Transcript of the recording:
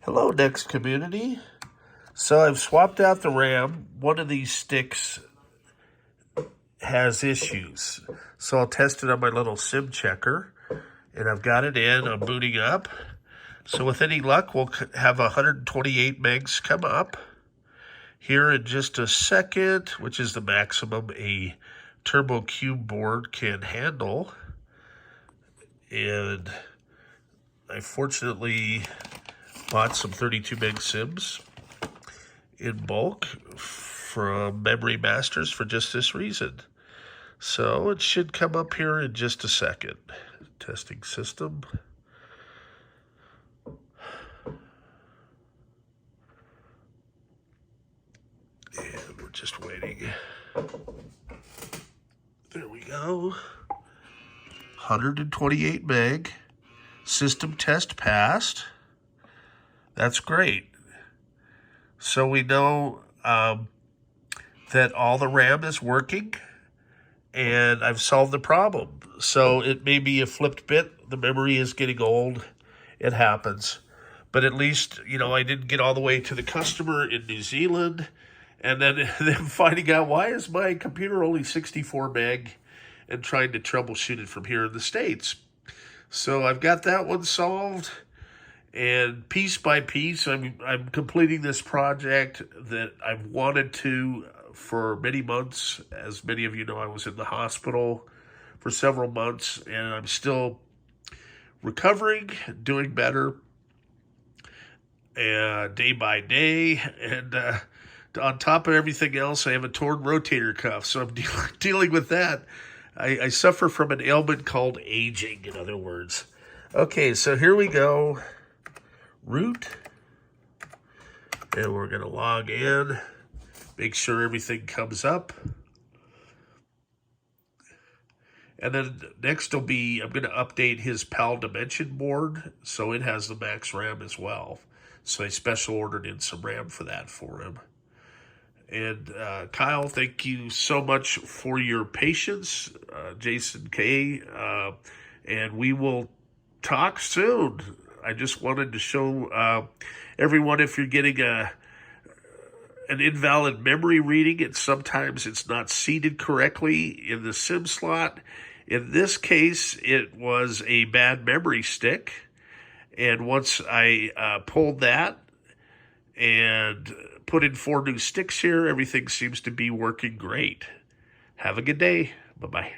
Hello, NeXT community. So I've swapped out the RAM. One of these sticks has issues. So I'll test it on my little SIM checker. And I've got it in. I'm booting up. So with any luck, we'll have 128 megs come up here in just a second, which is the maximum a Turbo Cube board can handle. And I fortunately bought some 32 meg SIMs in bulk from Memory Masters for just this reason. So it should come up here in just a second. Testing system. And we're just waiting. There we go. 128 meg. System test passed. That's great. So we know that all the RAM is working and I've solved the problem. So it may be a flipped bit. The memory is getting old. It happens. But at least, I didn't get all the way to the customer in New Zealand and then them finding out why is my computer only 64 meg and trying to troubleshoot it from here in the States. So I've got that one solved. And piece by piece, I'm completing this project that I've wanted to for many months. As many of you know, I was in the hospital for several months, and I'm still recovering, doing better day by day. And on top of everything else, I have a torn rotator cuff, so I'm dealing with that. I suffer from an ailment called aging, in other words. Okay, so here we go. Root, and we're going to log in, make sure everything comes up, and then next will be, I'm going to update his PAL dimension board, so it has the max RAM as well, so I special ordered in some RAM for that for him. And Kyle, thank you so much for your patience, Jason K, and we will talk soon. I just wanted to show everyone, if you're getting an invalid memory reading, sometimes it's not seated correctly in the SIM slot. In this case, it was a bad memory stick. And once I pulled that and put in 4 new sticks here, everything seems to be working great. Have a good day. Bye-bye.